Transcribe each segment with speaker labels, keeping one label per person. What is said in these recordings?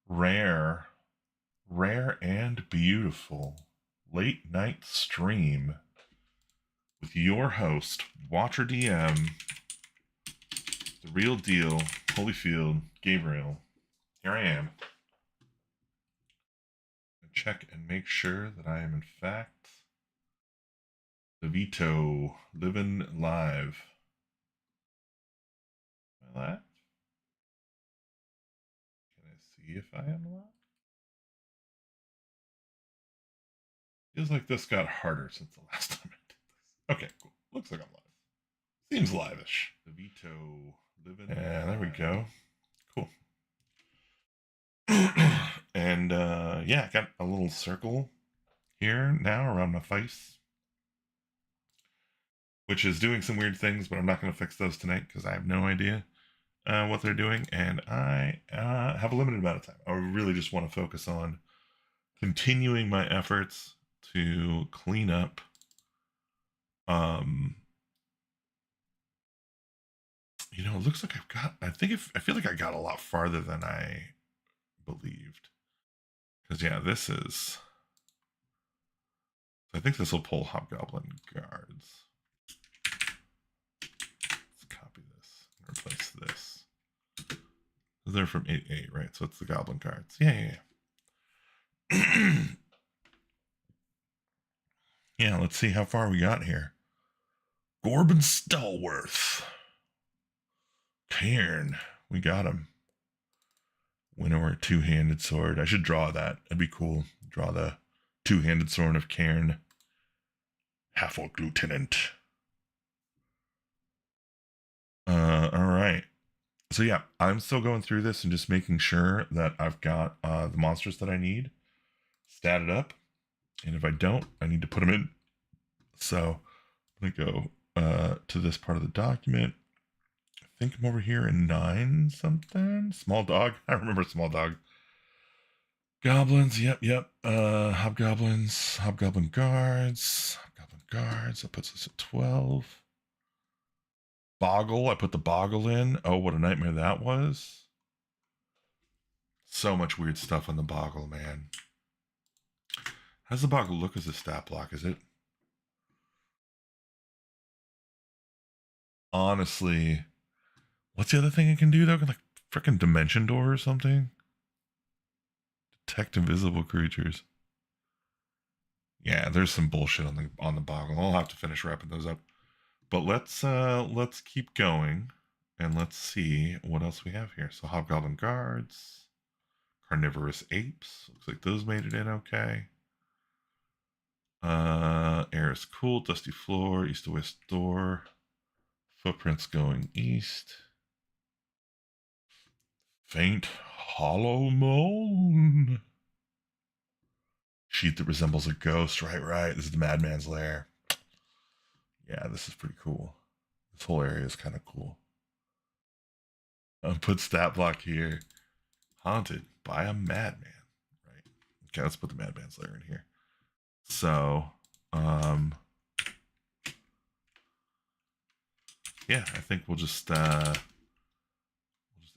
Speaker 1: Rare, rare and beautiful late night stream with your host, Watcher DM, the real deal, Holyfield, Gabriel. Here I am. Check and make sure that I am in fact DeVito living live. Am I live? Can I see if I am live? Feels like this got harder since the last time I did this. Okay, cool. Looks like I'm live. Seems live-ish. DeVito living. Yeah, there we go. Cool. And yeah, I got a little circle here now around my face, which is doing some weird things, but I'm not going to fix those tonight because I have no idea what they're doing, and I have a limited amount of time. I really just want to focus on continuing my efforts to clean up you know, it looks like I feel like I got a lot farther than I believed. Because yeah, I think this will pull Hobgoblin Guards. Let's copy this and replace this. They're from 8-8, right? So it's the Goblin Guards. Yeah. Yeah, let's see how far we got here. Gorbin Stallworth. Cairn. We got him. Winnower two-handed sword. I should draw that. That'd be cool. Draw the two-handed sword of Cairn. Half-orc lieutenant. All right. So yeah, I'm still going through this and just making sure that I've got the monsters that I need statted up. And if I don't, I need to put them in. So I'm going to go to this part of the document. I think I'm over here in 9 something. Small dog. I remember small dog. Goblins. Yep. Hobgoblins. Hobgoblin guards. Hobgoblin guards. That puts us at 12. Boggle. I put the boggle in. Oh, what a nightmare that was. So much weird stuff on the boggle, man. How does the boggle look as a stat block? Is it? Honestly, what's the other thing it can do though? Like freaking dimension door or something? Detect invisible creatures. Yeah, there's some bullshit on the boggle. I'll have to finish wrapping those up. But let's keep going and let's see what else we have here. So Hobgoblin Guards, Carnivorous Apes. Looks like those made it in okay. Air is cool. Dusty floor. East to west door. Footprints going east. Faint hollow moan. Sheet that resembles a ghost. Right. This is the Madman's Lair. Yeah, this is pretty cool. This whole area is kind of cool. Put stat block here. Haunted by a madman. Right. Okay, let's put the Madman's Lair in here. So, yeah, I think we'll just add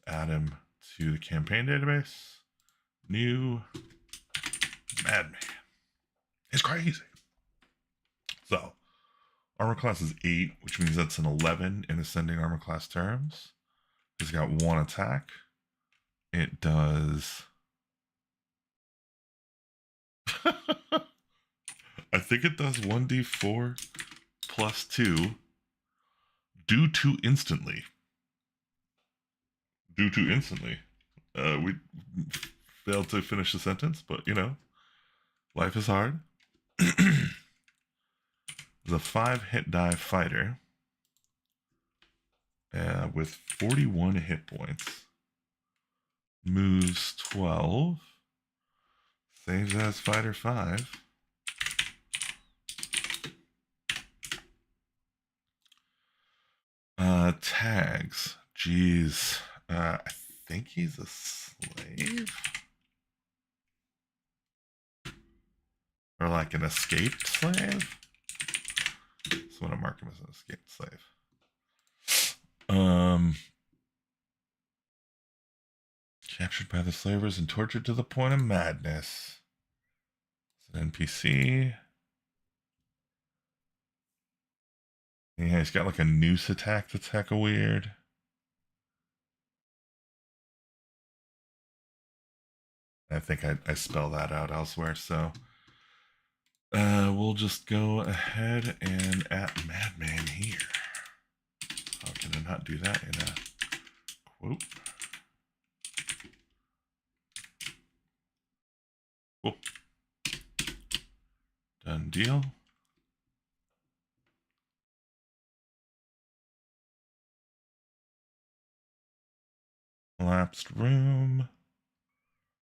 Speaker 1: him to the campaign database. New Madman. It's crazy. So, armor class is 8, which means that's an 11 in ascending armor class terms. It's got 1 attack. It does. I think it does 1d4 plus 2 due to instantly. We failed to finish the sentence, but you know, life is hard. The 5-hit die fighter with 41 hit points. Moves 12. Saves as fighter 5. Tags. Jeez. I think he's a slave. Or like an escaped slave. So I'm going to mark him as an escaped slave. Captured by the slavers and tortured to the point of madness. It's an NPC. Yeah, he's got like a noose attack that's hecka weird. I think I spell that out elsewhere, so we'll just go ahead and at Madman here. How can I not do that in a quote? Cool. Done deal. Collapsed room.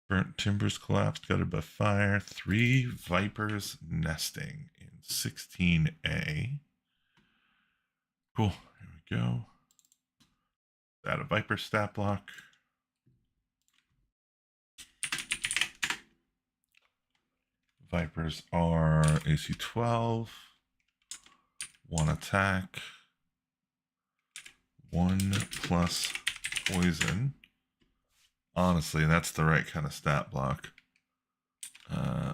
Speaker 1: Burnt timbers collapsed, gutted by fire. 3 vipers nesting in 16A. Cool. Here we go. Add a viper stat block. Vipers are AC 12. 1 attack. 1 plus poison. Honestly, that's the right kind of stat block.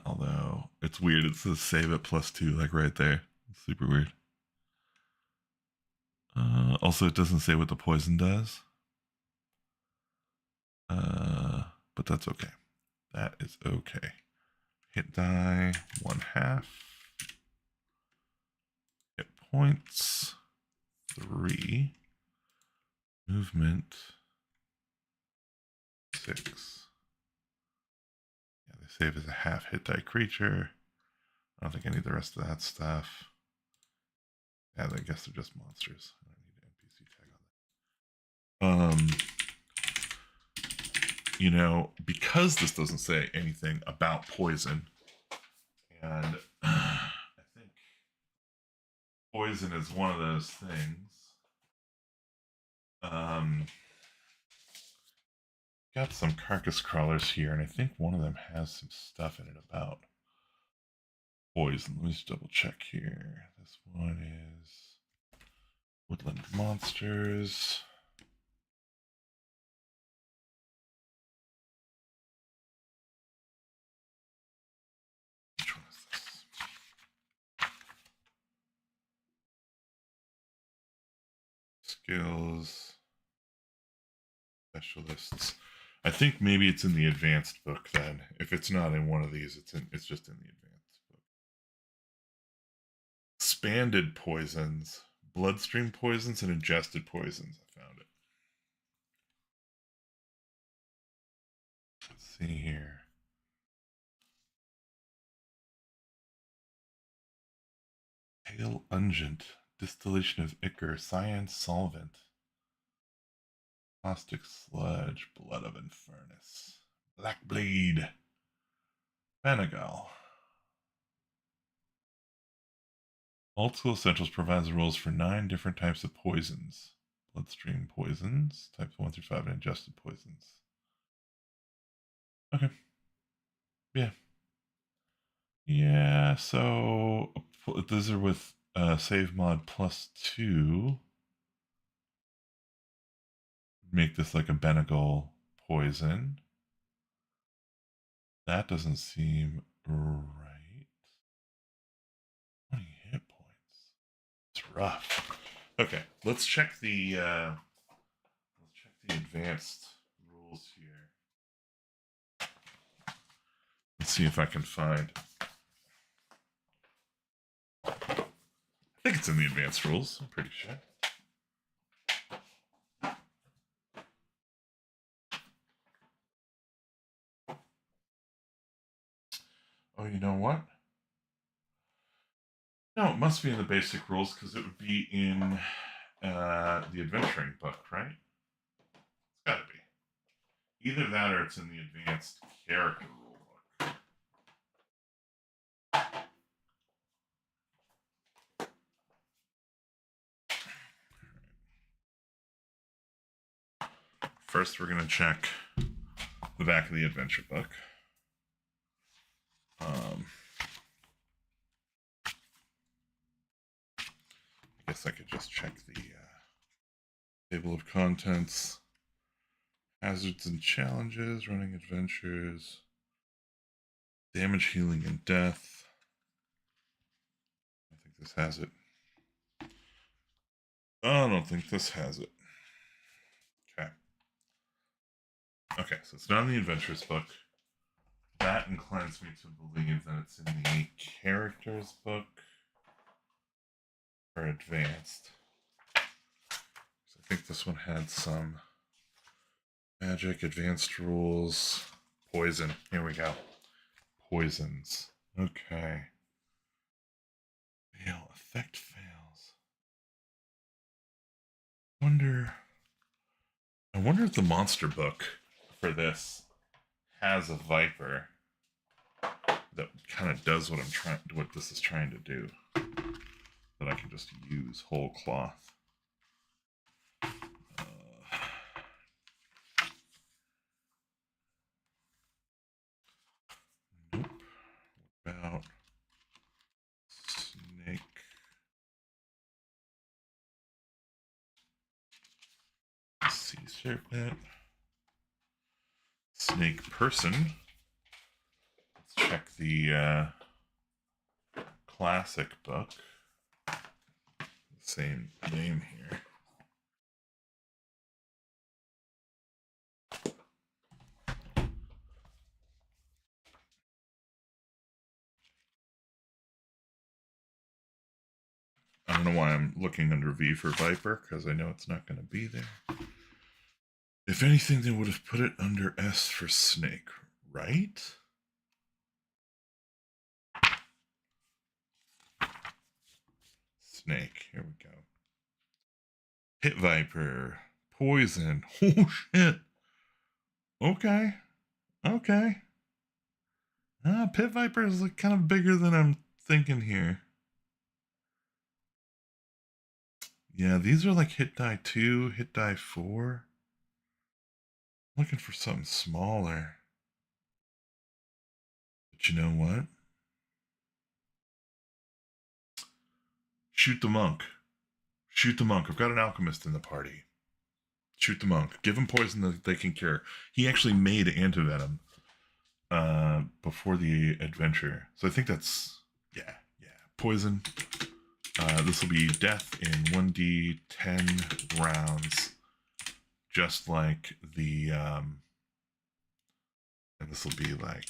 Speaker 1: Although it's weird, it says save it +2, like right there. It's super weird. Also, it doesn't say what the poison does. But that's okay. That is okay. Hit die 1/2. Hit points 3. Movement 6. Yeah, they save as a half hit die creature. I don't think I need the rest of that stuff. Yeah, I guess they're just monsters. I don't need an NPC tag on that. You know, because this doesn't say anything about poison, and I think poison is one of those things. Got some carcass crawlers here, and I think one of them has some stuff in it about poison. Let me just double check here. This one is woodland monsters. Which one is this? Skills. Specialists. I think maybe it's in the advanced book then. If it's not in one of these, it's just in the advanced book. Expanded poisons, bloodstream poisons, and ingested poisons. I found it. Let's see here. Pale unguent, distillation of ichor, cyan solvent, caustic sludge, blood of infernus, black bleed, Benegal. Old School Essentials provides the rules for 9 different types of poisons. Bloodstream poisons, types 1 through 5, and ingested poisons. Okay. Yeah. Yeah, so these are with save mod +2. Make this like a Benegal poison. That doesn't seem right. 20 hit points. It's rough. Okay, let's check the advanced rules here. Let's see if I can find. I think it's in the advanced rules. I'm pretty sure. Oh, you know what? No, it must be in the basic rules because it would be in the adventuring book, right? It's got to be. Either that or it's in the advanced character rule book. First, we're going to check the back of the adventure book. I guess I could just check the table of contents. Hazards and challenges, running adventures, damage, healing, and death. I think this has it. I don't think this has it. Okay. Okay, so it's not in the adventures book. That inclines me to believe that it's in the characters book for advanced. So I think this one had some magic, advanced rules, poison. Here we go. Poisons. Okay. Fail. Effect fails. I wonder if the monster book for this has a viper that kind of does what this is trying to do. That I can just use whole cloth. Nope. What about snake? Sea serpent. Snake person. Let's check the classic book. Same name here. I don't know why I'm looking under V for Viper, because I know it's not going to be there. If anything, they would have put it under S for snake, right? Snake, here we go. Pit Viper, poison. Oh shit. Okay. Okay. Pit Viper is kind of bigger than I'm thinking here. Yeah, these are like hit die 2, hit die 4. I'm looking for something smaller. But you know what? Shoot the monk. Shoot the monk. I've got an alchemist in the party. Shoot the monk. Give him poison that they can cure. He actually made antivenom before the adventure. So I think that's, yeah. Poison. This will be death in 1d10 rounds. Just like the, and this will be like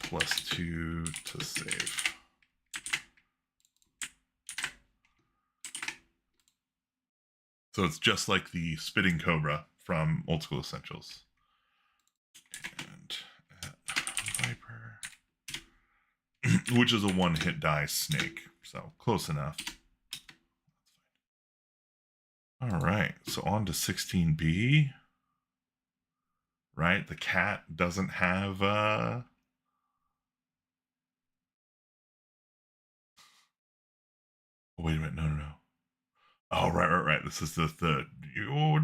Speaker 1: +2 to save. So it's just like the Spitting Cobra from Old School Essentials. And Viper, which is a one-hit die snake. So close enough. All right, so on to 16B. Right, the cat doesn't have oh, wait a minute, no. Oh, right. This is the you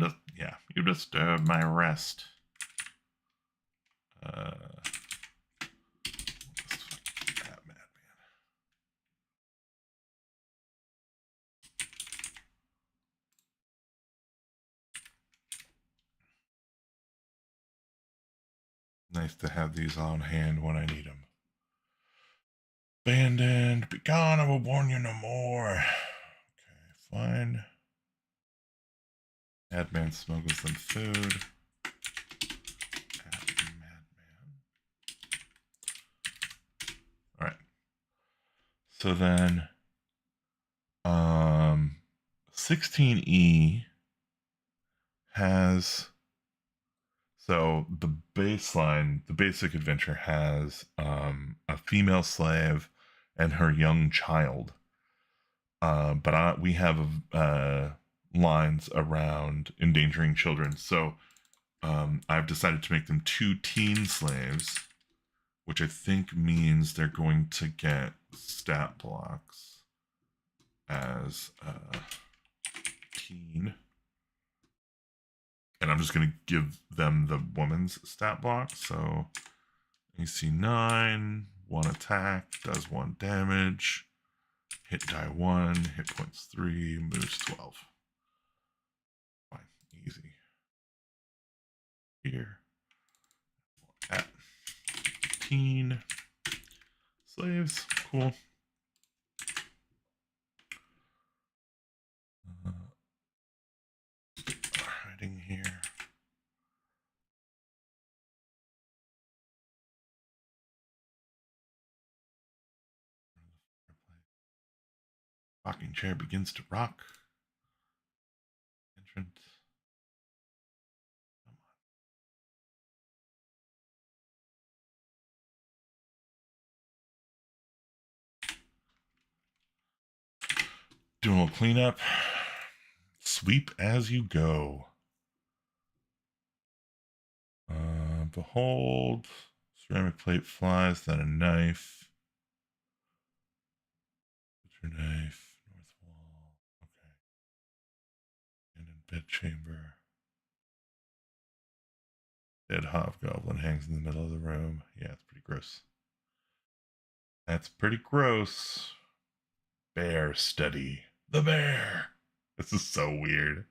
Speaker 1: disturb my rest. That madman. Nice to have these on hand when I need them. Abandoned, be gone, I will warn you no more. Okay, fine. Madman smuggles them food. Madman. All right. So then, 16E has, so the baseline, the basic adventure has a female slave and her young child. But we have lines around endangering children. So I've decided to make them 2 teen slaves, which I think means they're going to get stat blocks as teen. And I'm just going to give them the woman's stat block. So AC 9, 1 attack, does 1 damage. Hit die 1, hit points 3, moves 12. Fine, easy. here. At teen slaves. Cool. Hiding here. Rocking chair begins to rock. Entrance. Come on. Doing a little cleanup. Sweep as you go. Behold, ceramic plate flies, then a knife. Put your knife, north wall. Okay. And in bed chamber. Dead hobgoblin hangs in the middle of the room. Yeah, it's pretty gross. That's pretty gross. Bear study. The bear. This is so weird.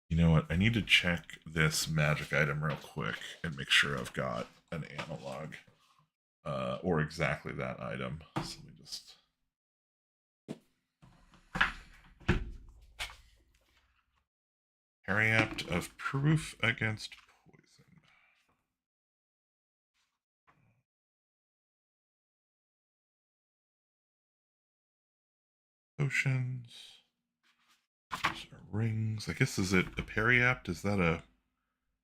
Speaker 1: You know what? I need to check this magic item real quick and make sure I've got an analog. Or exactly that item. So let me just... Periapt of proof against poison. Potions. Rings. I guess, is it a periapt? Is that a...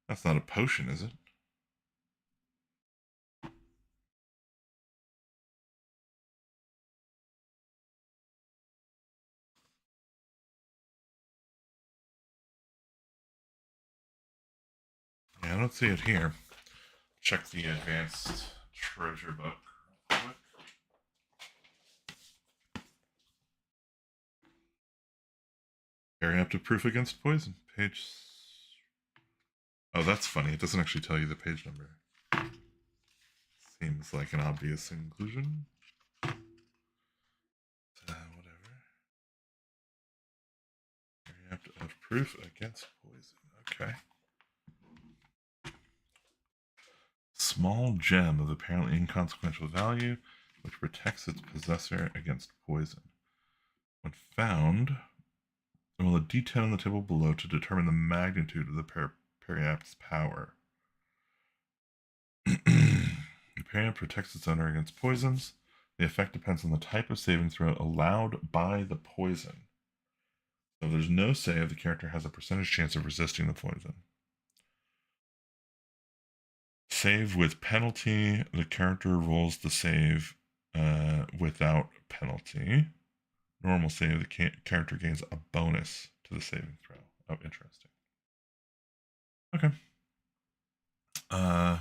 Speaker 1: That's not a potion, is it? Yeah, I don't see it here. Check the advanced treasure book. Periapt of proof against poison. Page... Oh, that's funny. It doesn't actually tell you the page number. Seems like an obvious inclusion. Whatever. Periapt of proof against poison. Okay. Small gem of apparently inconsequential value, which protects its possessor against poison. When found, roll a d10 on the table below to determine the magnitude of the periapt's power. The periapt protects its owner against poisons. The effect depends on the type of saving throw allowed by the poison. So if there's no save, the character has a percentage chance of resisting the poison. Save with penalty, the character rolls the save without penalty. Normal save, the character gains a bonus to the saving throw. Oh, interesting. Okay. I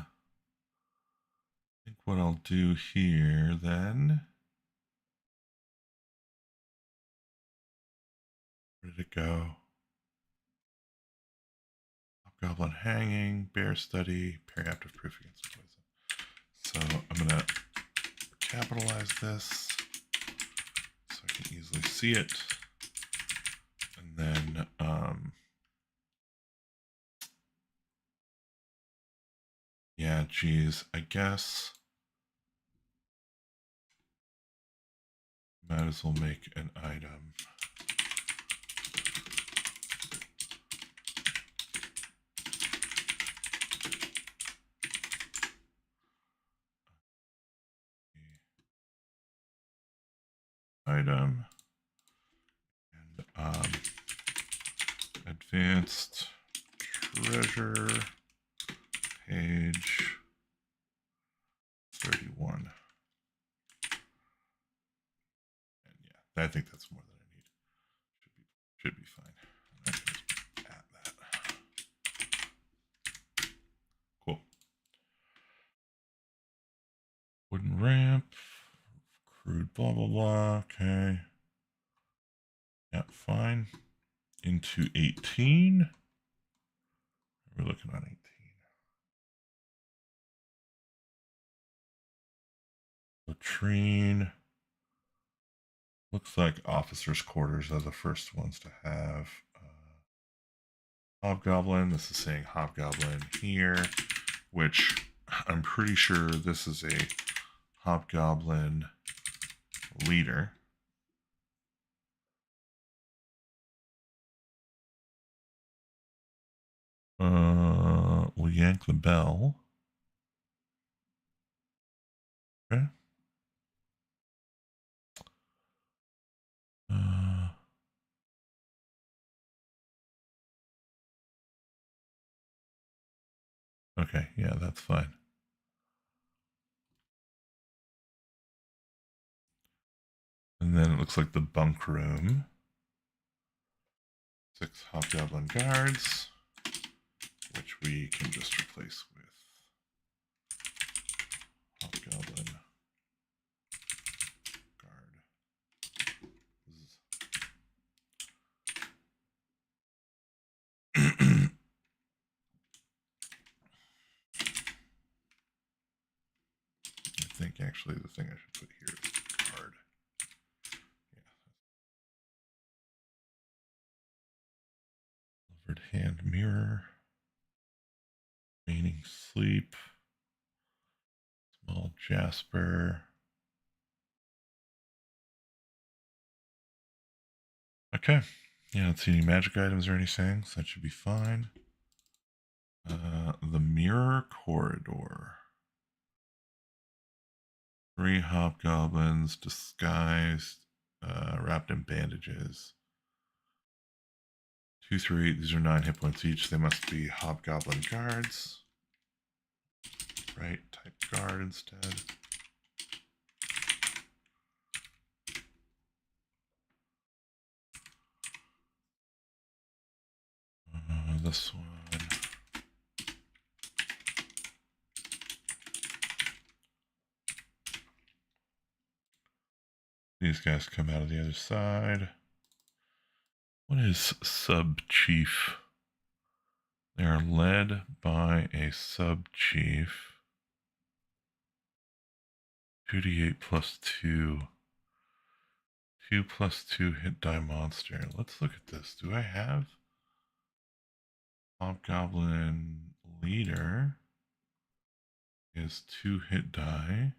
Speaker 1: think what I'll do here then... Where did it go? Goblin hanging, bear study, periapt of proof against poison. So I'm going to capitalize this so I can easily see it. And then yeah, geez, I guess might as well make an item. Item and advanced treasure page 31. And yeah, I think that's more than I need. Should be fine. I'm going to add that. Cool. Wooden ramp. Crude blah blah blah. Okay. Yeah, fine. Into 18. We're looking at 18. Latrine. Looks like officers' quarters are the first ones to have Hobgoblin. This is saying Hobgoblin here, which I'm pretty sure this is a Hobgoblin leader. We'll yank the bell. Okay. Okay, yeah, that's fine. And then it looks like the bunk room. 6 Hobgoblin guards, which we can just replace with Hobgoblin guard. I think actually the thing I should put here is guard. Delivered hand mirror. Waning sleep. Small jasper. Okay. Yeah, I don't see any magic items or anything, so that should be fine. The mirror corridor. 3 hobgoblins disguised, wrapped in bandages. 2 through 8. These are 9 hit points each. They must be hobgoblin guards. Right, type guard instead. This one. These guys come out of the other side. What is sub-chief? They are led by a sub-chief. 2d8 plus 2. 2 plus 2 hit die monster. Let's look at this. Do I have Hobgoblin leader? Is 2 hit die.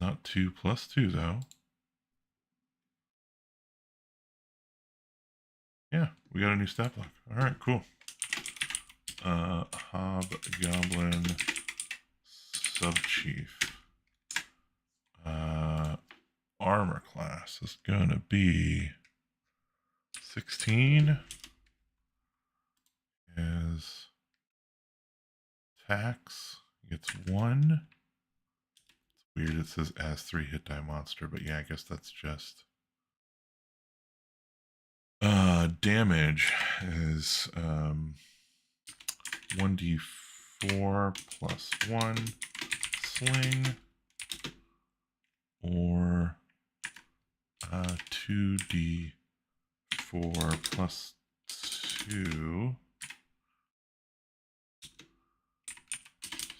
Speaker 1: Not 2 plus 2 though. Yeah, we got a new stat block. Alright, cool. Hobgoblin sub-chief. Armor class is gonna be 16. Is tax gets 1. It's weird it says as 3 hit die monster, but yeah, I guess that's just damage is 1d4 plus 1 sling, or 2d4 plus 2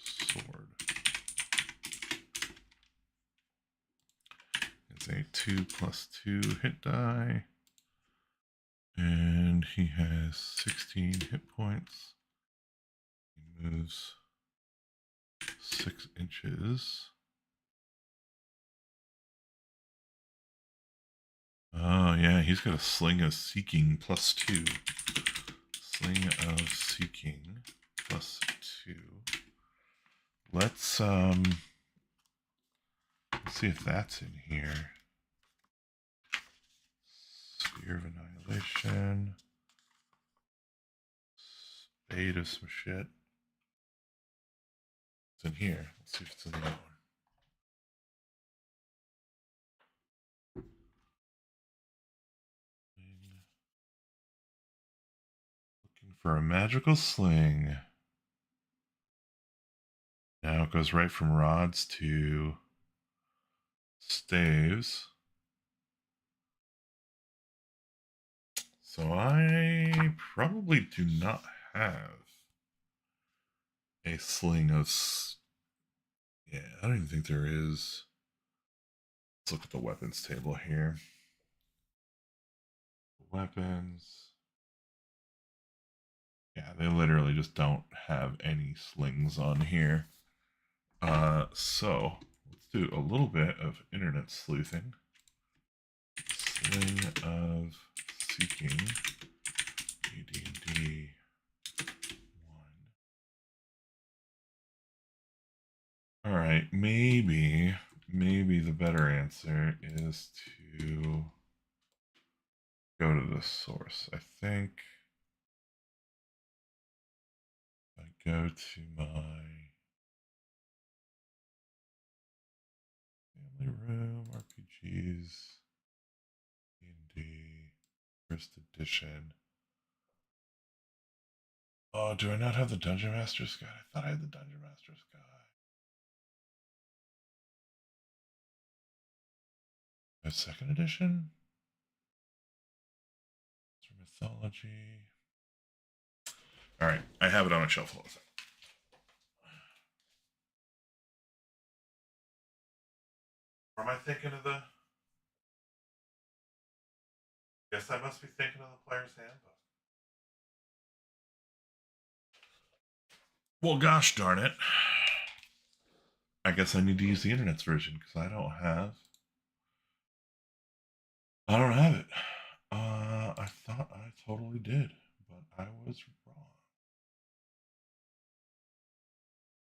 Speaker 1: sword. It's a 2 plus 2 hit die, and he has 16 hit points. He moves 6 inches. Oh, yeah, he's got a sling of seeking plus 2. Sling of seeking plus 2. Let's see if that's in here. Sphere of Annihilation. Spade of some shit. It's in here. Let's see if it's in the other one. Looking for a magical sling. Now it goes right from rods to staves. So I probably do not have a sling of... Yeah, I don't even think there is. Let's look at the weapons table here. Weapons. They literally just don't have any slings on here. So let's do a little bit of internet sleuthing. Sling of Seeking, AD&D 1. All right, maybe the better answer is to go to the source. I think I go to my family room, RPGs, D&D, first edition. Oh, do I not have the Dungeon Master's Guide? I thought I had the Dungeon Master's Guide. A second edition? It's for mythology. All right, I have it on a shelf. Hold on a second. Or am I thinking of the? Guess I must be thinking of the player's handbook. Well, gosh darn it. I guess I need to use the internet's version because I don't have it. I thought I totally did, but I was wrong.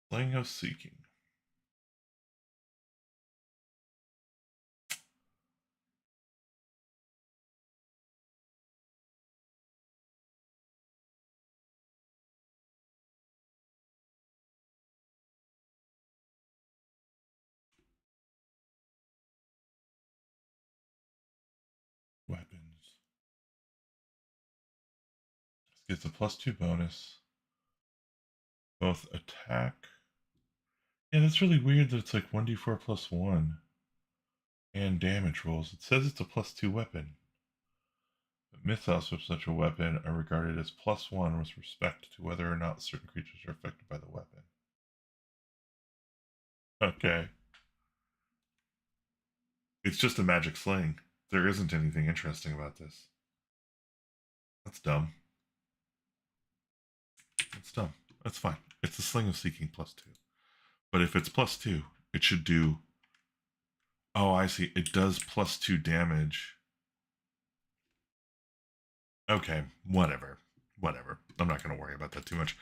Speaker 1: Sling of Seeking. Weapons. This gets a +2 bonus. Both attack. Yeah, that's really weird that it's like 1d4 plus 1. And damage rolls. It says it's a +2 weapon. But mythos of such a weapon are regarded as +1 with respect to whether or not certain creatures are affected by the weapon. Okay. It's just a magic sling. There isn't anything interesting about this. That's dumb. That's dumb. That's fine. It's a Sling of Seeking +2. But if it's +2, it should do... Oh, I see. It does +2 damage. Okay, whatever. I'm not going to worry about that too much.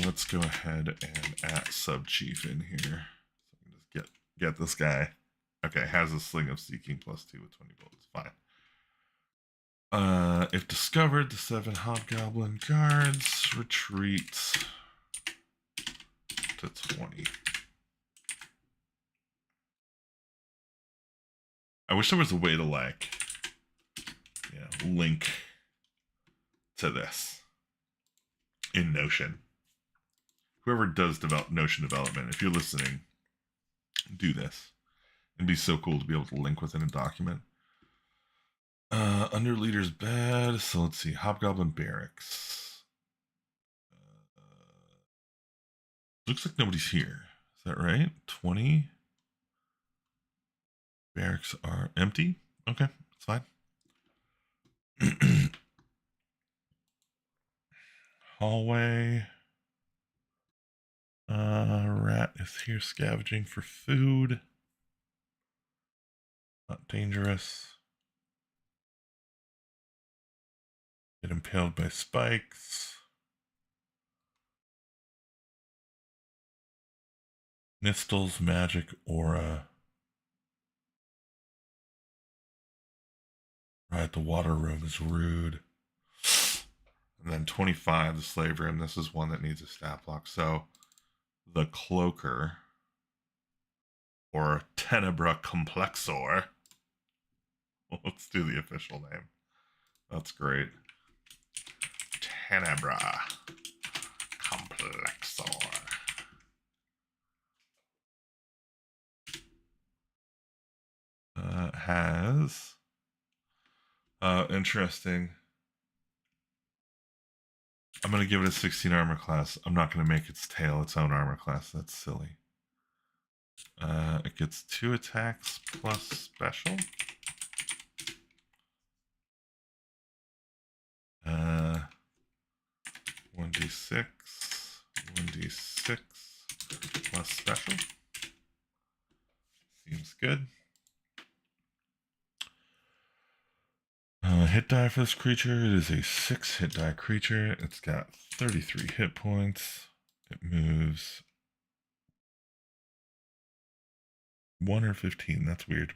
Speaker 1: Let's go ahead and add Sub-Chief in here. So I can just get this guy. Okay, has a Sling of Seeking +2 with 20 bullets. Fine. If discovered, the 7 Hobgoblin guards retreat to 20. I wish there was a way to link to this in Notion. Whoever does Notion development, if you're listening, do this. It'd be so cool to be able to link within a document. Under leader's bed. So let's see. Hobgoblin barracks. Looks like nobody's here. Is that right? 20. Barracks are empty. Okay, that's fine. Hallway. Rat is here scavenging for food. Not dangerous. Get impaled by spikes. Nistel's magic aura. Right, the water room is rude. And then 25, the slave room. This is one that needs a stat block. So the cloaker, or Tenebra Complexor. Let's do the official name. That's great. Tenebra Complexor. Has interesting. I'm going to give it a 16 armor class. I'm not going to make its tail its own armor class. That's silly. It gets 2 attacks plus special. 1d6, 1d6 plus special. Seems good. Hit die for this creature. It is a 6 hit die creature. It's got 33 hit points. It moves 1 or 15. That's weird.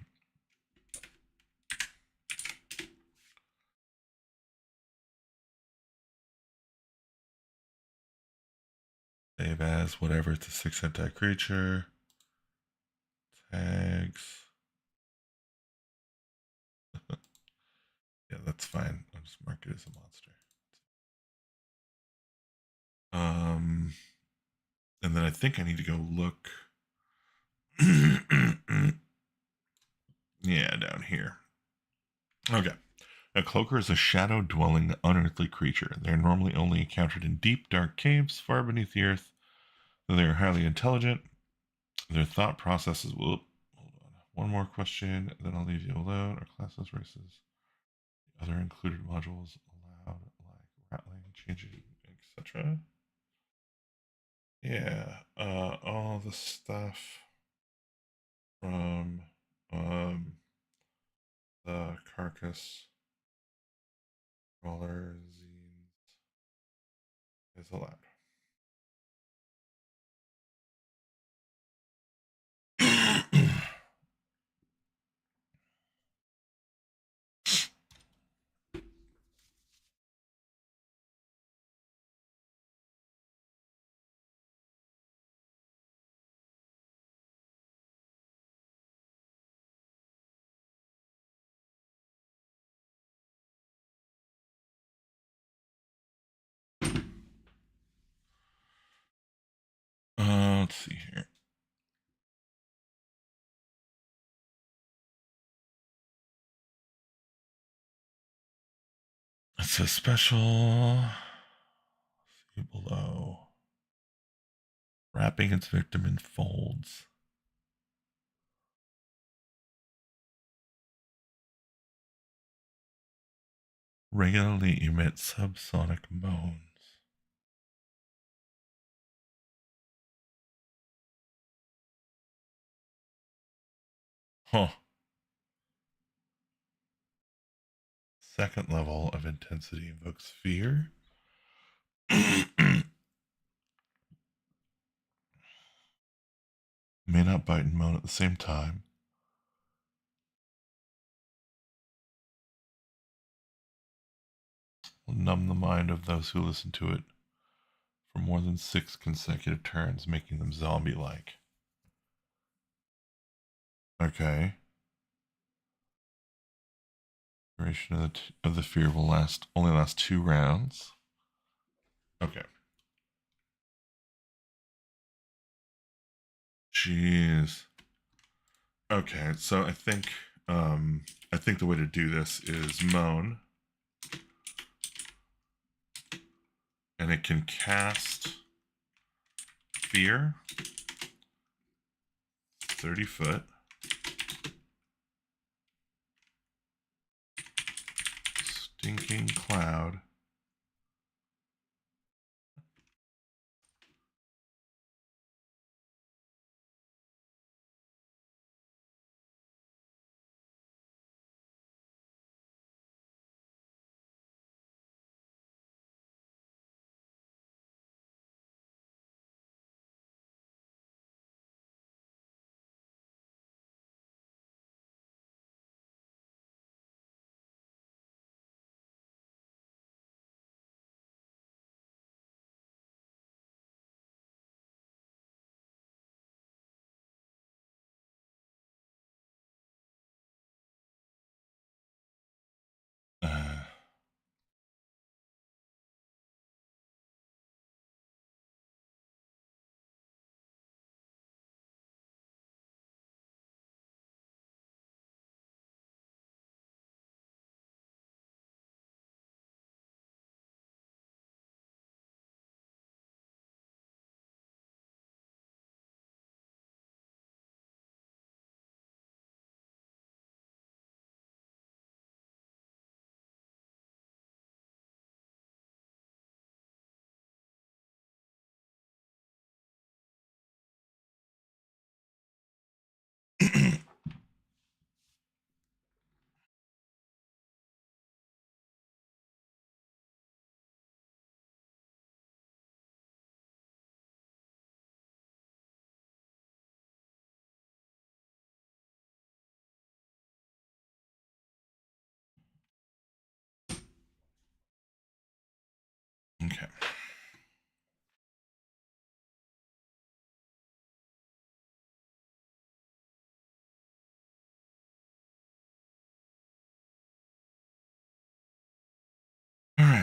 Speaker 1: Save as whatever. It's a 6 hit die creature. Tags. Yeah, that's fine. I'll just mark it as a monster. And then I think I need to go look. Yeah, down here. Okay. A cloaker is a shadow-dwelling, unearthly creature. They are normally only encountered in deep, dark caves far beneath the earth. Though they are highly intelligent, their thought processes will. Hold on. One more question, then I'll leave you alone. Our classes, races, other included modules allowed, like rattling, changing, etc. Yeah, all the stuff from the carcass roller zines is allowed. Let's see here. It says special. See below. Wrapping its victim in folds. Regularly emit subsonic moans. Huh. Second level of intensity invokes fear. May not bite and moan at the same time. Will numb the mind of those who listen to it for more than 6 consecutive turns, making them zombie-like. Okay. Duration of the fear will only last 2 rounds. Okay. Jeez. Okay, so I think the way to do this is moan. And it can cast fear 30 foot. Stinking cloud.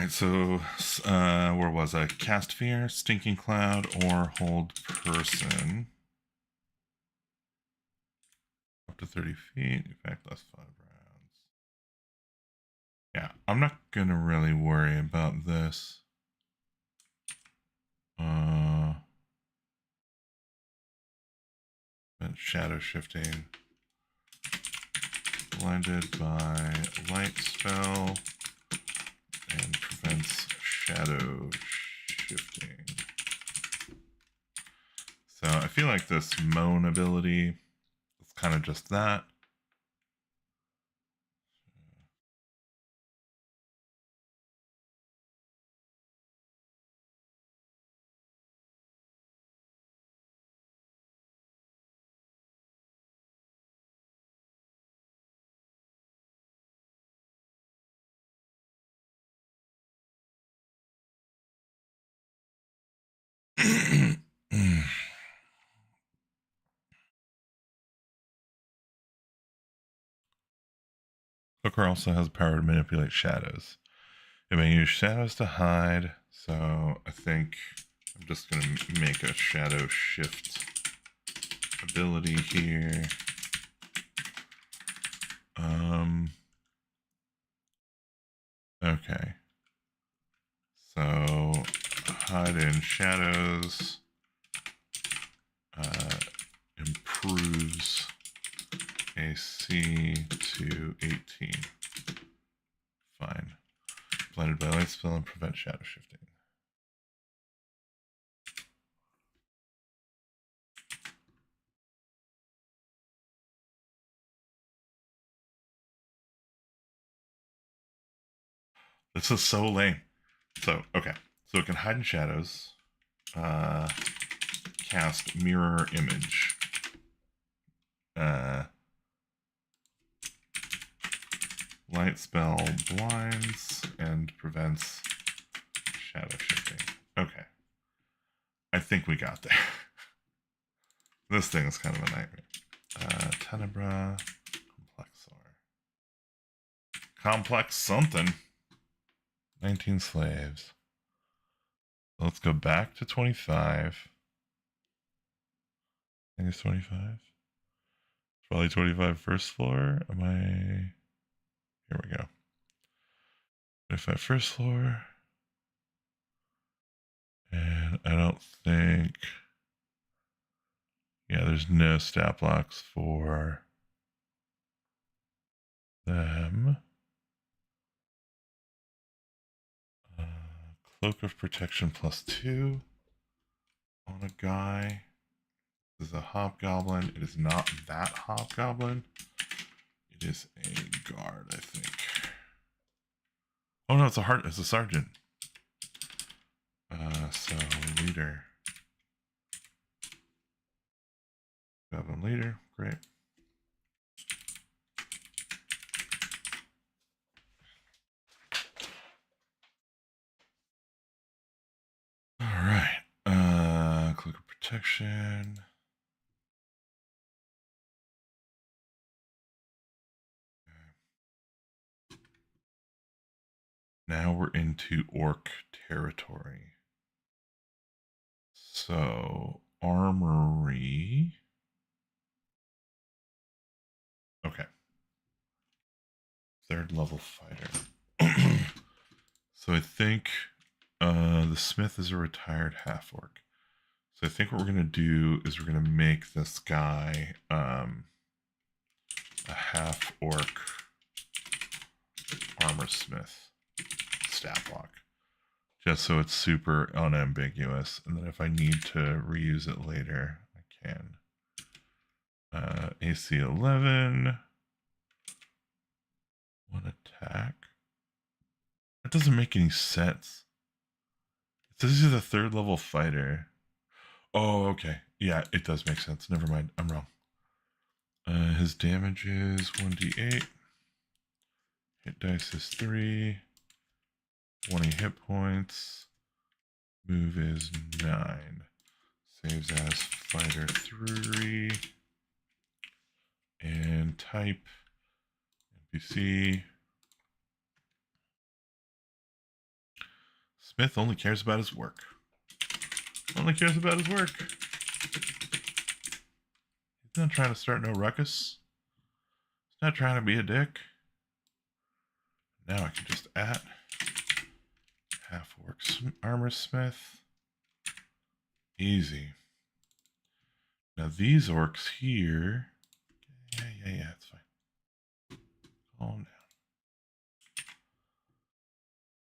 Speaker 1: right, so where was I? Cast Fear, Stinking Cloud, or Hold Person. Up to 30 feet. Effect lasts 5 rounds. Yeah, I'm not going to really worry about this. Shadow shifting. Blinded by light spell and prevents shadow shifting. So I feel like this moan ability is kind of just that. Hooker also has the power to manipulate shadows. It may use shadows to hide, so I think I'm just going to make a shadow shift ability here. Okay. So hide in shadows improves AC to 18. Fine. Blinded by light spell and prevent shadow shifting. This is so lame. So, okay. So it can hide in shadows. Cast mirror image. Light spell blinds and prevents shadow shifting. Okay. I think we got there. This thing is kind of a nightmare. Tenebra. Complex something. 19 slaves. Let's go back to 25. I think it's 25. Probably 25 first floor. Am I... Here we go. 25 first floor. And I don't think... Yeah, there's no stat blocks for them. Cloak of Protection +2 on a guy. This is a hobgoblin. It is not that hobgoblin. It is a guard, I think. Oh no, it's a sergeant. So leader. Goblin leader, great. All right. Cloak of Protection. Now we're into orc territory. So, armory. Okay. Third level fighter. So I think the smith is a retired half orc. So I think what we're going to do is we're going to make this guy a half orc armor smith stat block. Just so it's super unambiguous. And then if I need to reuse it later, I can. AC 11. One attack. That doesn't make any sense. It says he's a third level fighter. Oh, okay. Yeah, it does make sense. Never mind. I'm wrong. His damage is 1d8. Hit dice is 3. 20 hit points. Move is 9. Saves as fighter 3. And type NPC. Smith only cares about his work. Only cares about his work. He's not trying to start no ruckus. He's not trying to be a dick. Now I can just add half orcs armor smith. Easy. Now these orcs here. Yeah, it's fine. Calm down.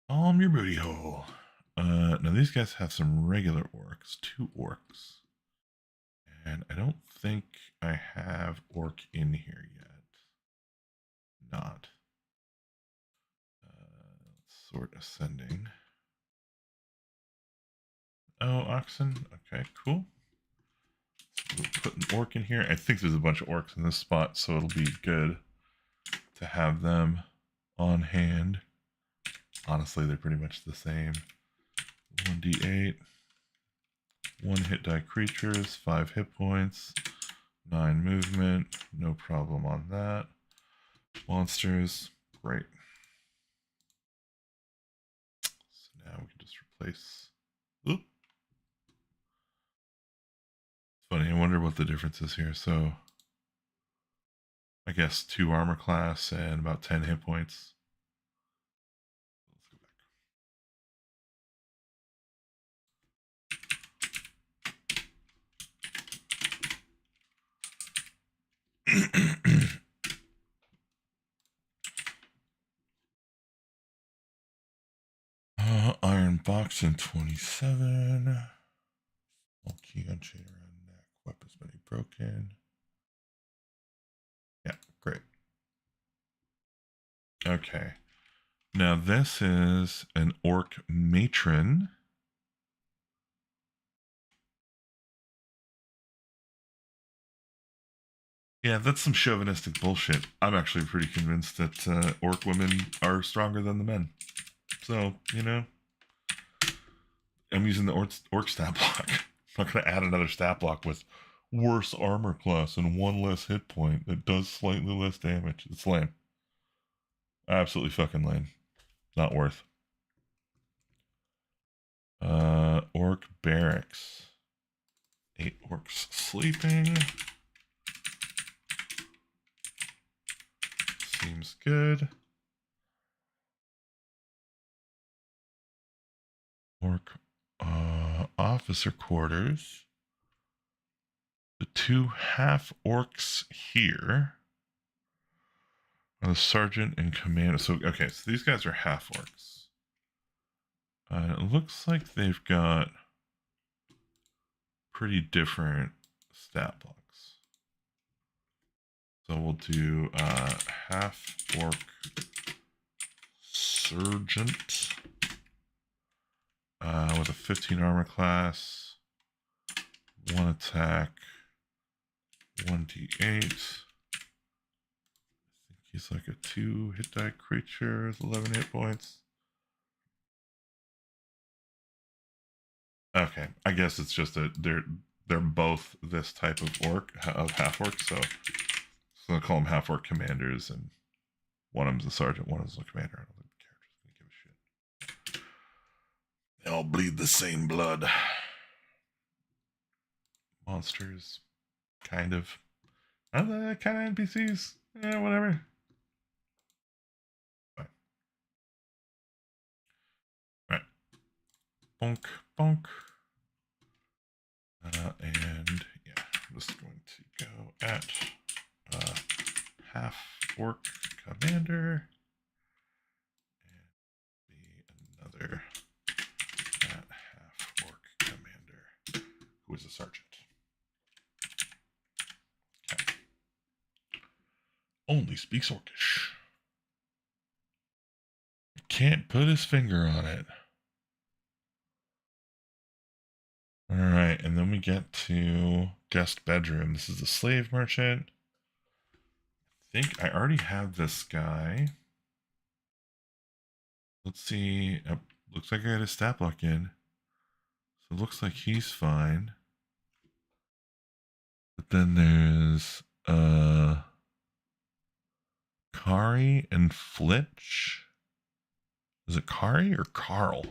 Speaker 1: Calm your booty hole. Now these guys have some regular orcs, 2 orcs. And I don't think I have orc in here yet. Not. Sort ascending. Oh, oxen. Okay, cool. So we'll put an orc in here. I think there's a bunch of orcs in this spot, so it'll be good to have them on hand. Honestly, they're pretty much the same. 1d8. 1 hit die creatures, 5 hit points, 9 movement. No problem on that. Monsters. Great. So now we can just replace. Oop. It's funny. I wonder what the difference is here. So I guess 2 armor class and about 10 hit points. Let's go back. Iron box in 27. Small key on chain around neck. Weapons many broken. Yeah, great. Okay. Now this is an orc matron. Yeah, that's some chauvinistic bullshit. I'm actually pretty convinced that orc women are stronger than the men. So, you know, I'm using the orc stat block. I'm not going to add another stat block with worse armor class and 1 less hit point that does slightly less damage. It's lame. Absolutely fucking lame. Not worth. Orc barracks. 8 orcs sleeping. Seems good. Orc officer quarters. The 2 half orcs here are the sergeant and commander. So okay, so these guys are half orcs. It looks like they've got pretty different stat blocks. So we'll do half orc sergeant with a 15 armor class, 1 attack, 1d8. I think he's like a 2 hit die creature with 11 hit points. Okay, I guess it's just that they're both this type of orc, of half orc, so I'll call them half orc commanders, and one of them's a sergeant, one of them's a commander. I don't think the character's gonna give a shit. They all bleed the same blood. Monsters, kind of. Are they kind of NPCs? Yeah, whatever. Fine. Right. Bonk, bonk. And yeah, I'm just going to go at half orc commander and be another at half orc commander who is a sergeant. Okay. Only speaks orcish. Can't put his finger on it. All right, and then we get to guest bedroom. This is the slave merchant. I think I already have this guy. Let's see. Oh, looks like I got his stat block in. So it looks like he's fine. But then there's Kari and Flitch. Is it Kari or Carl?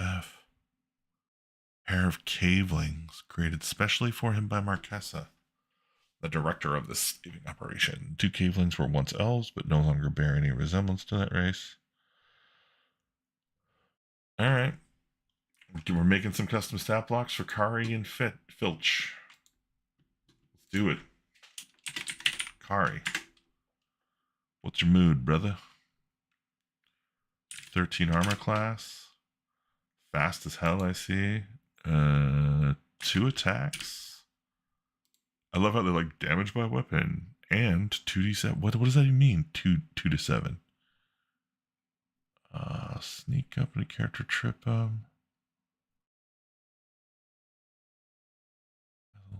Speaker 1: F. Pair of cavelings created specially for him by Marquesa, the director of this saving operation. 2 cavelings were once elves, but no longer bear any resemblance to that race. All right. We're making some custom stat blocks for Kari and Filch. Let's do it. Kari. What's your mood, brother? 13 armor class. Fast as hell, I see. 2 attacks. I love how they're like damage by weapon and 2d7. What does that even mean? 2 to 7. Sneak up and a character trip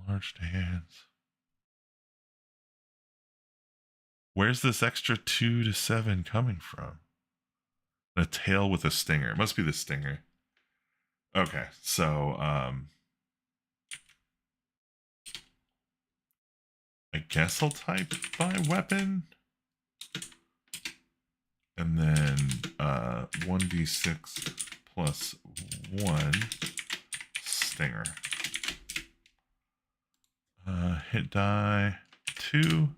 Speaker 1: large hands. Where's this extra 2 to 7 coming from? A tail with a stinger. It must be the stinger. Okay, so I guess I'll type by weapon. And then 1d6 plus 1 stinger. Hit die 2.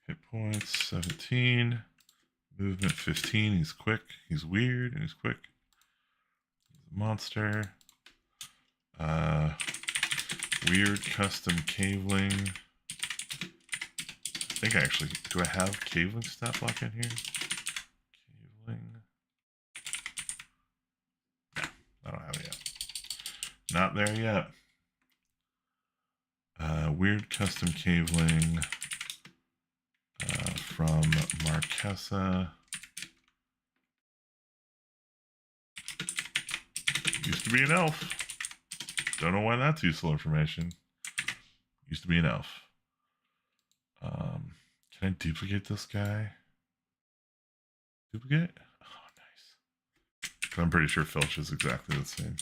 Speaker 1: Hit points 17. Movement 15. He's quick. He's weird and he's quick. He's a monster. Weird custom caveling. I think actually, do I have caveling stat block in here? Caveling. No, I don't have it yet. Not there yet. Weird custom caveling from Marquesa. Used to be an elf. Don't know why that's useful information. Used to be an elf. Can I duplicate this guy? Duplicate? Oh, nice. I'm pretty sure Filch is exactly the same.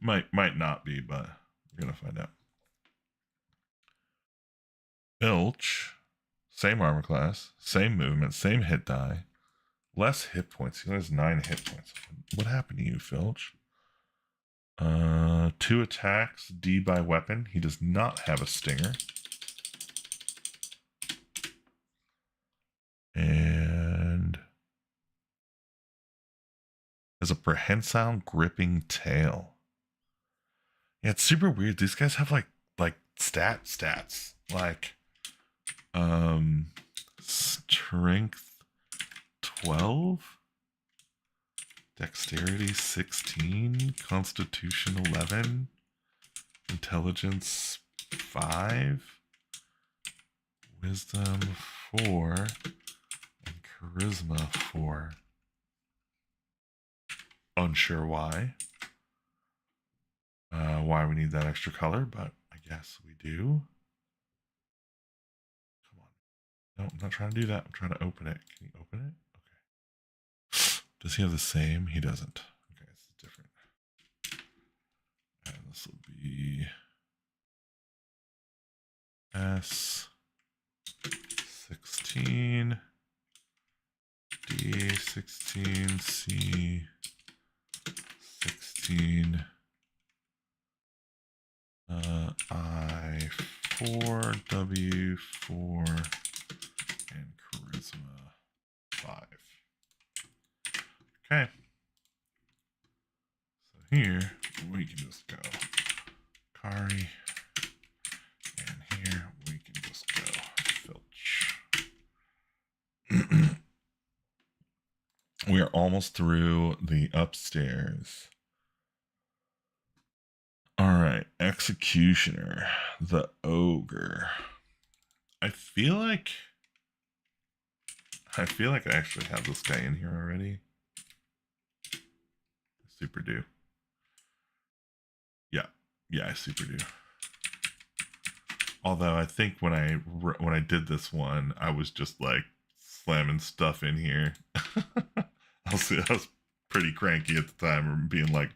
Speaker 1: Might not be, but we're gonna find out. Filch, same armor class, same movement, same hit die, less hit points. He has 9 hit points. What happened to you, Filch? 2 attacks, D by weapon. He does not have a stinger. And has a prehensile gripping tail. Yeah, it's super weird. These guys have like stats. Like strength 12, dexterity 16, constitution 11, intelligence 5, wisdom 4, and charisma 4. Unsure why. Why we need that extra color, but I guess we do. Come on. No, I'm not trying to do that. I'm trying to open it. Can you open it? Okay. Does he have the same? He doesn't. Okay, it's different. And this will be S16, D16, C16, I4, W4, and charisma 5. Okay. So here we can just go Kari, and here we can just go Filch. We are almost through the upstairs. All right, Executioner, the Ogre. I feel like I actually have this guy in here already. I super do. Yeah, I super do. Although I think when I did this one, I was just like slamming stuff in here. I was pretty cranky at the time, being like,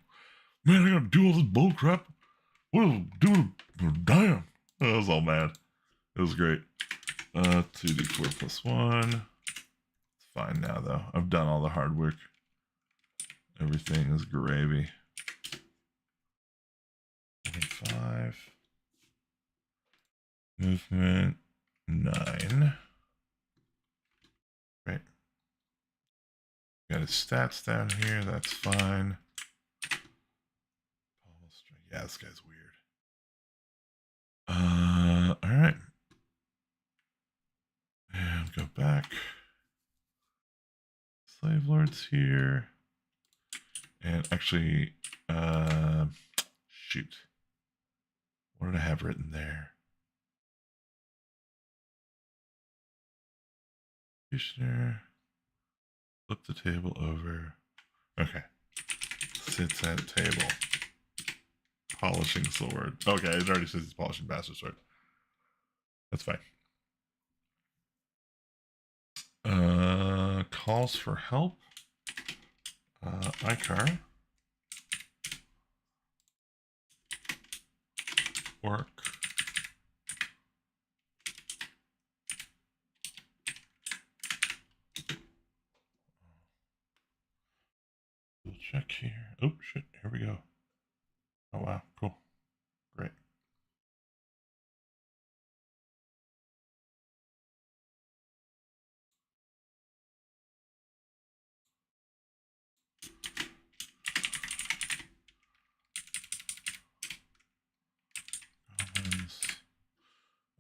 Speaker 1: "Man, I gotta do all this bull crap. What am I doing? Damn!" I was all mad. It was great. 2d4 plus 1. It's fine now, though. I've done all the hard work. Everything is gravy. 25. Movement 9. Right. Got his stats down here. That's fine. Yeah, this guy's weird. All right. And go back. Slave Lords here. And actually, shoot. What did I have written there? Executioner. Flip the table over. Okay. Sits at a table. Polishing sword. Okay, it already says he's polishing bastard sword. That's fine. Calls for help. Icar. Work. We'll check here. Oh, shit. Here we go. Oh, wow. Cool. Great.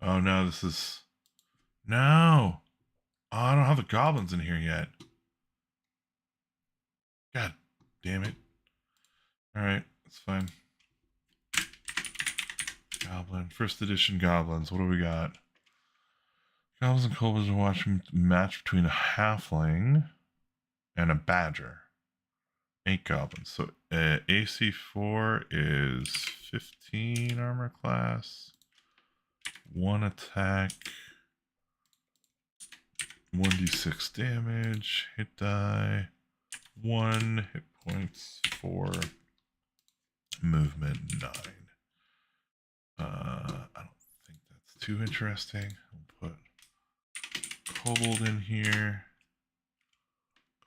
Speaker 1: Oh, no. This is... No. Oh, I don't have the goblins in here yet. God damn it. Alright. That's fine. Goblin. First edition goblins. What do we got? Goblins and kobolds are watching a match between a halfling and a badger. 8 goblins. So AC4 is 15 armor class. 1 attack. 1d6 damage. Hit die. 1 hit points. 4 movement. 9. I don't think that's too interesting. I'll put kobold in here.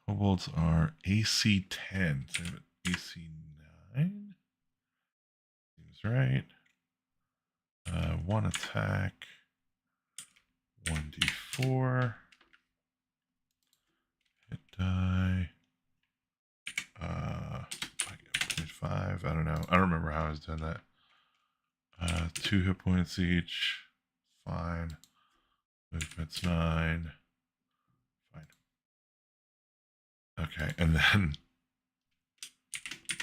Speaker 1: Kobolds are AC 10. So AC 9. Seems right. 1 attack. 1d4. Hit die. I get 0.5. I don't know. I don't remember how I was doing that. 2 hit points each. Fine. Movement's 9. Fine. Okay, and then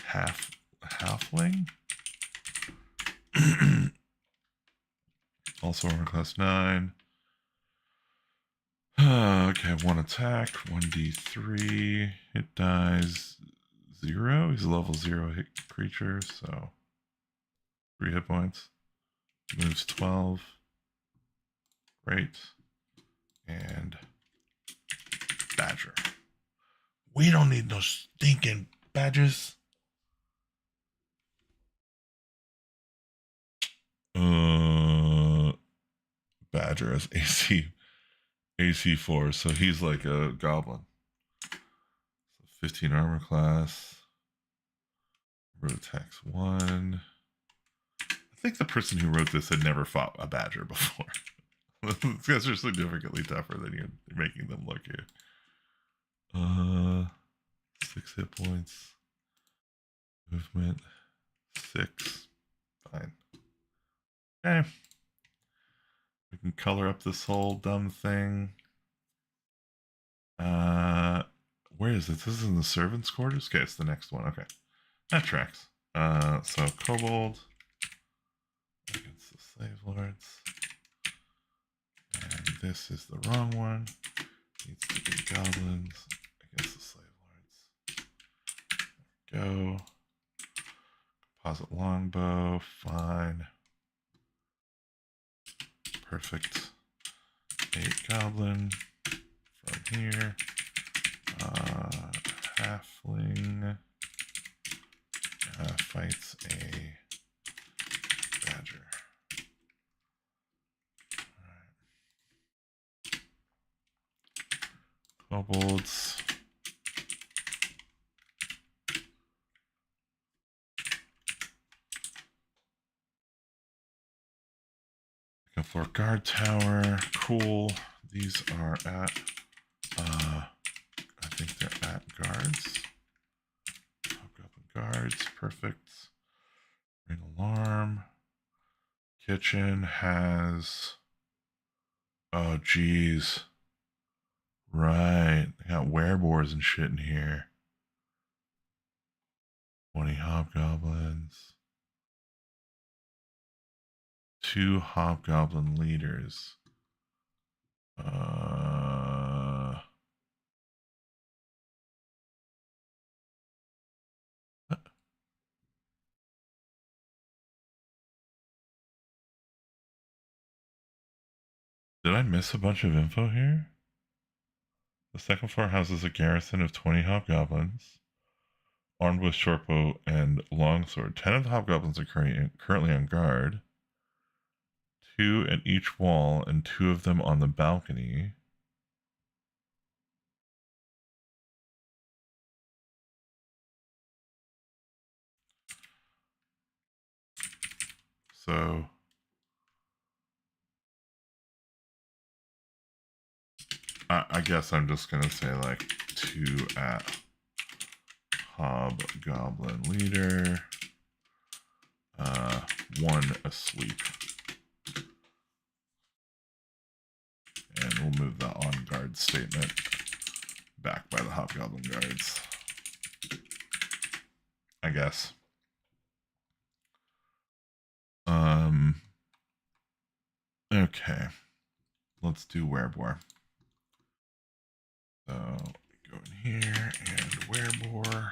Speaker 1: halfling. Also armor class 9. Okay, 1 attack, 1d3. Hit dies 0. He's a level 0 hit creature, so 3 hit points. Moves 12. Great. And badger. We don't need no stinking badgers. Badger has AC4, so he's like a goblin. So 15 armor class. Road attacks 1. I think the person who wrote this had never fought a badger before. These guys are significantly tougher than you're making them look here. 6 hit points. Movement 6. Fine. Okay. We can color up this whole dumb thing. Where is it? This is in the servants' quarters? Okay, it's the next one. Okay. That tracks. So kobold against the slave lords. And this is the wrong one. Needs to be goblins against the slave lords. There we go. Composite longbow. Fine. Perfect. 8 goblin from here. Halfling fights a badger. All right. Kobolds. floor guard tower. Cool. These are at, I think they're at guards. Hobgoblin guards. Perfect. Ring alarm. Kitchen has, oh geez. Right. They got werebores and shit in here. 20 hobgoblins. 2 hobgoblin leaders. Did I miss a bunch of info here? The second floor houses a garrison of 20 hobgoblins, armed with shortbow and longsword. 10 of the hobgoblins are currently on guard. 2 at each wall and 2 of them on the balcony. So I guess I'm just gonna say like 2 at hobgoblin leader, 1 asleep. And we'll move the on guard statement back by the hobgoblin guards, I guess. Okay, let's do werebore. So go in here and werebore.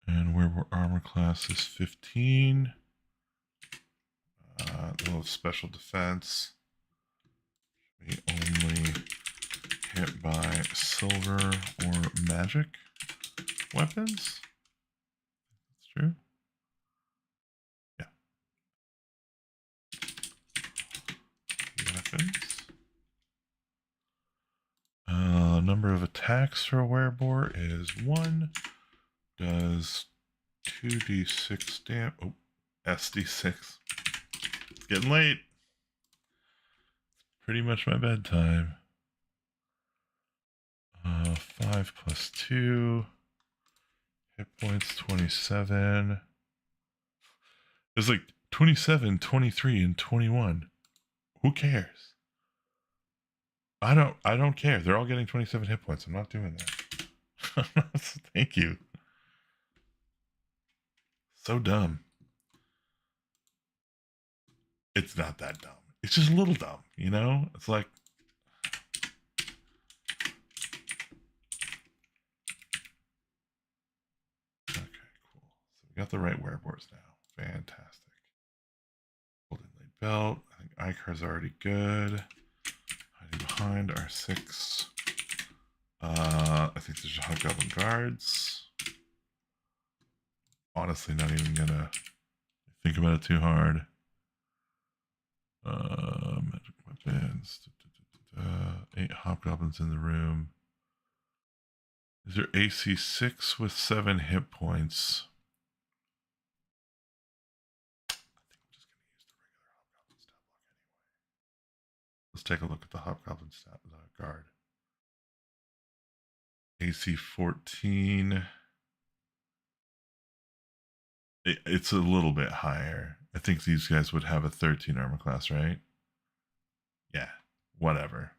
Speaker 1: And werebore armor class is 15. Little special defense. We only hit by silver or magic weapons. That's true. Yeah. Weapons. Number of attacks for a werebore is 1. Does 2d6 damage. Oh, SD6. It's getting late. It's pretty much my bedtime. 5 plus 2. Hit points 27. It's like 27, 23, and 21. Who cares? I don't care. They're all getting 27 hit points. I'm not doing that. Thank you. So dumb. It's not that dumb. It's just a little dumb, you know? It's like, okay, cool. So we got the right werebores now. Fantastic. Golden Blade Belt. I think Icar's already good. Hiding behind our 6. I think there's hobgoblin guards. Honestly, not even gonna think about it too hard. Magic weapons. 8 hobgoblins in the room. Is there AC 6 with 7 hit points? I think I'm just gonna use the regular hobgoblin stat block anyway. Let's take a look at the hobgoblin stat guard. AC 14. It's a little bit higher. I think these guys would have a 13 armor class, right? Yeah, whatever.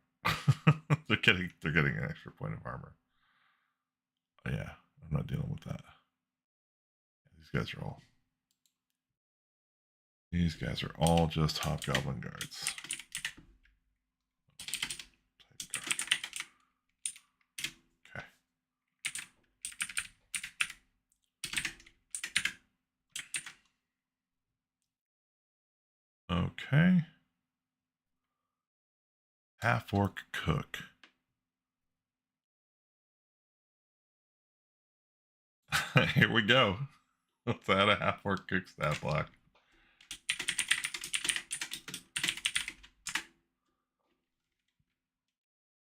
Speaker 1: they're getting an extra point of armor. Oh, yeah, I'm not dealing with that. These guys are all just hobgoblin guards. Okay. Okay. Half-orc cook. Here we go. Let's add a half-orc cook stat block.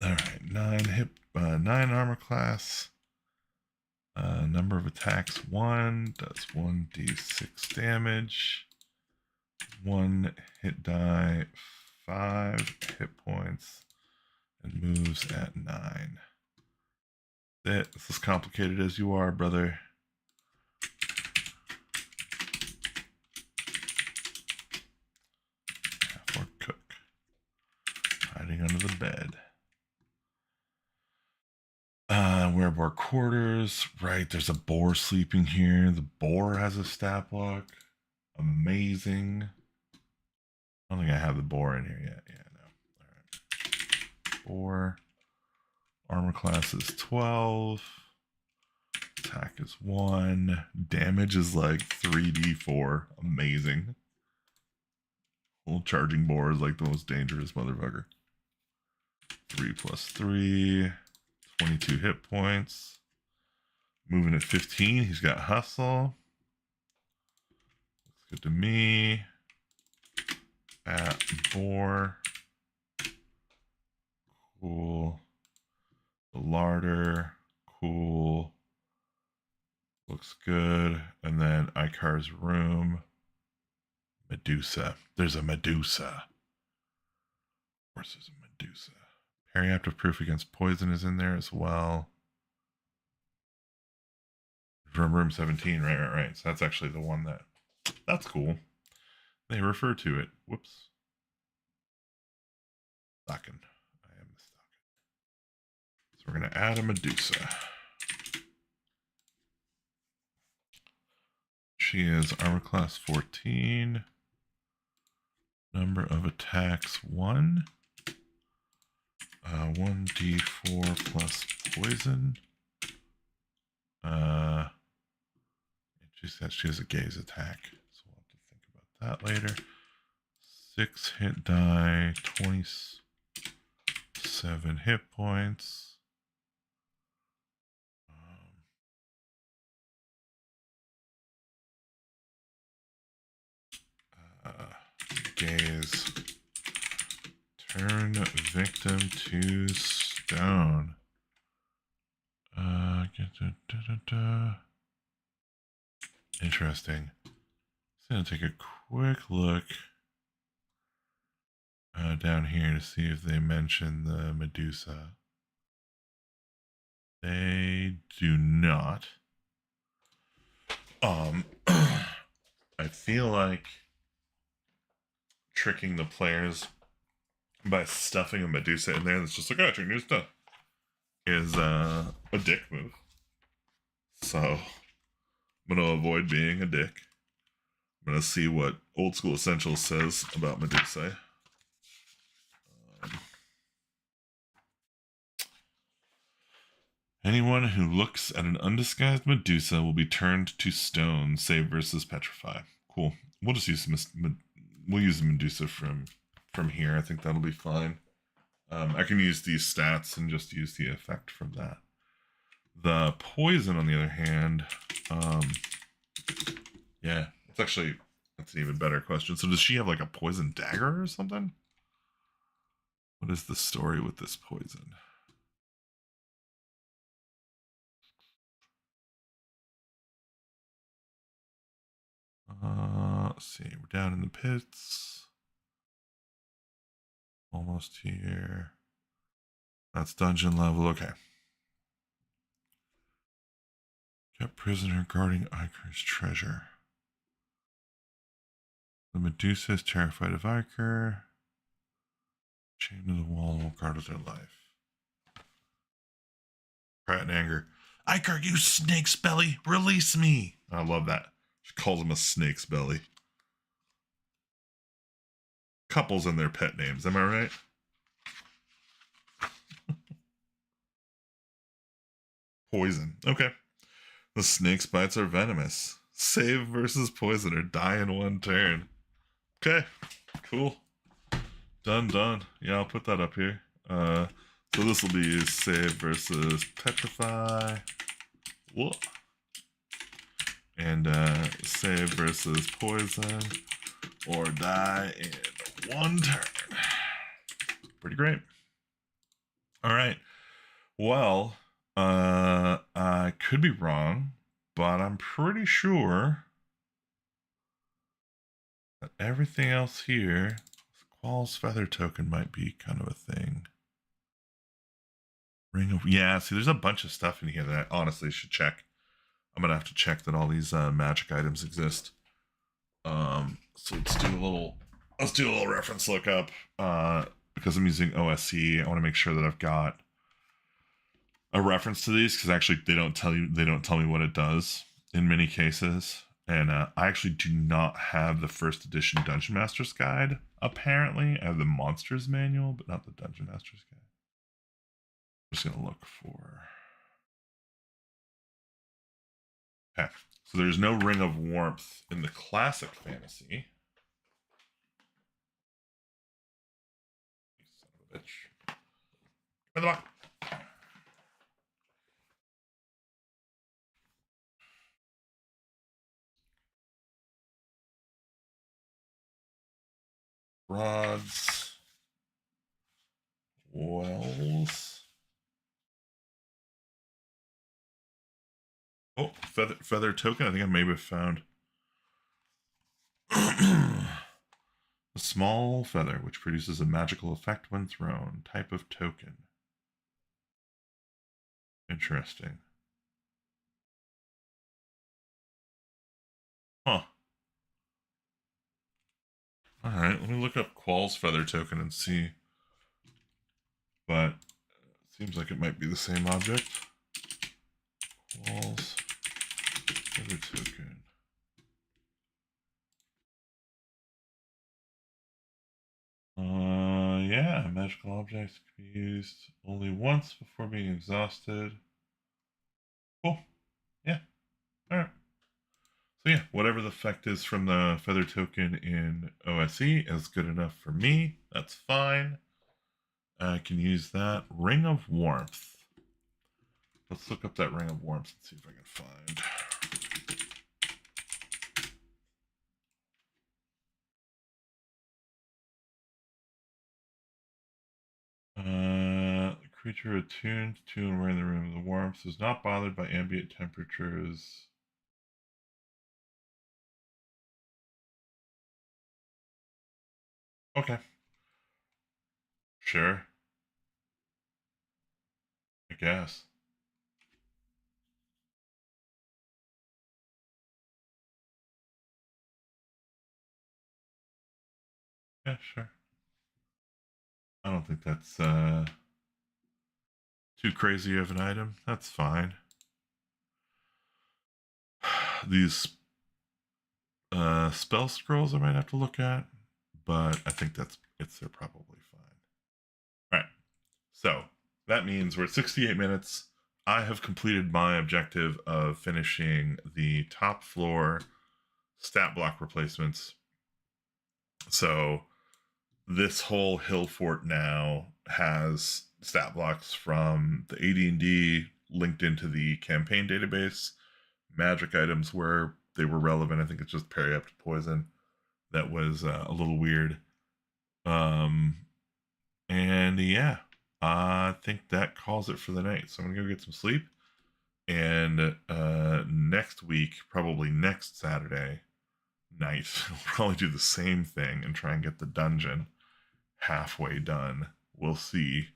Speaker 1: All right, 9 armor class. Number of attacks 1, does 1d6 damage. 1 hit die, 5 hit points, and moves at 9. It's as complicated as you are, brother. Half-orc cook. Hiding under the bed. Wereboar quarters. Right, there's a boar sleeping here. The boar has a stat block. Amazing. I don't think I have the boar in here yet. Yeah, no. Alright. Boar. Armor class is 12. Attack is 1. Damage is like 3d4. Amazing. Little charging boar is like the most dangerous motherfucker. 3 plus 3. 22 hit points. Moving at 15. He's got hustle. Looks good to me. At boar. Cool. The larder. Cool. Looks good. And then Icar's room. Medusa. There's a Medusa. Of course there's a Medusa. Periaptive proof against poison is in there as well. From room 17, right. So that's actually the one that's cool. They refer to it. Whoops. Stocking. I am the stocking. So we're going to add a Medusa. She is armor class 14. Number of attacks 1. 1d4 plus poison. She says she has a gaze attack, so we'll have to think about that later. 6 hit die, 27 hit points. Gaze. Turn victim to stone. Interesting. Just gonna take a quick look down here to see if they mention the Medusa. They do not. I feel like tricking the players by stuffing a Medusa in there that's just like, oh, your new stuff is a dick move. So I'm going to avoid being a dick. I'm going to see what Old School Essentials says about Medusa. Anyone who looks at an undisguised Medusa will be turned to stone, save versus petrify. Cool. We'll just use we'll use the Medusa from here. I think that'll be fine. I can use these stats and just use the effect from that. The poison, on the other hand, yeah, that's an even better question. So does she have like a poison dagger or something? What is the story with this poison? Let's see, we're down in the pits. Almost here. That's dungeon level, okay. Kept prisoner guarding Icar's treasure. The Medusa is terrified of Icar. Chained to the wall will guard with their life. Pratt in anger. Icar, you snake's belly, release me. I love that. She calls him a snake's belly. Couples and their pet names, am I right? Poison. Okay. The snake's bites are venomous. Save versus poison or die in one turn. Okay. Cool. Done. Yeah, I'll put that up here. So this will be save versus petrify. Whoa. And save versus poison or die in one turn. Pretty great. All right. Well, I could be wrong, but I'm pretty sure But everything else here, Qual's feather token might be kind of a thing. Ring of, yeah, see, there's a bunch of stuff in here that I honestly should check. I'm gonna have to check that all these magic items exist. So let's do a little reference lookup. Because I'm using OSE, I want to make sure that I've got a reference to these, because actually they don't tell me what it does in many cases. And I actually do not have the first edition Dungeon Master's Guide. Apparently, I have the Monsters Manual, but not the Dungeon Master's Guide. I'm just gonna look for. Okay, so there's no Ring of Warmth in the classic fantasy. Son of a bitch. Give me the box. Rods. Wells. Oh, feather token. I think I maybe found a small feather which produces a magical effect when thrown. Type of token. Interesting. Huh. All right, let me look up Qual's feather token and see. But it seems like it might be the same object. Qual's feather token. Yeah, magical objects can be used only once before being exhausted. Cool. Yeah. All right. So yeah, whatever the effect is from the feather token in OSE is good enough for me. That's fine. I can use that. Ring of Warmth. Let's look up that Ring of Warmth and see if I can find. The creature attuned to and wearing the Ring of the Warmth is not bothered by ambient temperatures. Okay. Sure. I guess. Yeah, sure. I don't think that's too crazy of an item. That's fine. These spell scrolls I might have to look at, but I think they're probably fine. All right. So that means we're at 68 minutes. I have completed my objective of finishing the top floor stat block replacements. So this whole hill fort now has stat blocks from the AD&D linked into the campaign database, magic items where they were relevant. I think it's just periapt poison that was a little weird. And yeah, I think that calls it for the night. So I'm gonna go get some sleep. And next week, probably next Saturday night, we'll probably do the same thing and try and get the dungeon halfway done. We'll see.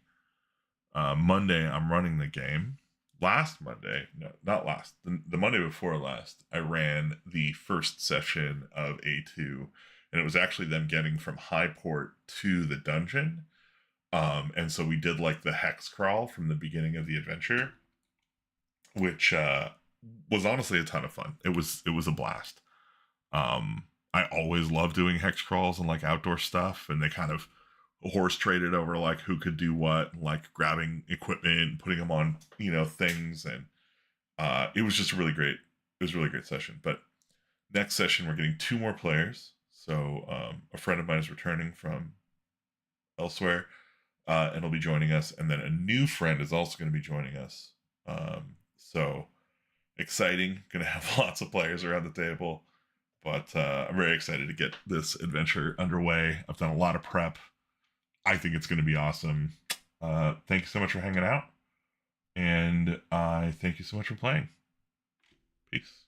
Speaker 1: Monday, I'm running the game. Last Monday, no, not last, the Monday before last, I ran the first session of A2, and it was actually them getting from Highport to the dungeon. And so we did like the hex crawl from the beginning of the adventure, which was honestly a ton of fun. It was a blast. I always love doing hex crawls and like outdoor stuff, and they kind of horse traded over like who could do what, like grabbing equipment, putting them on things, and it was just really great. It was a really great session. But next session we're getting 2 more players. So a friend of mine is returning from elsewhere, and he'll be joining us, and then a new friend is also going to be joining us. So exciting! Going to have lots of players around the table, but I'm very excited to get this adventure underway. I've done a lot of prep. I think it's going to be awesome. Thank you so much for hanging out, and I thank you so much for playing. Peace.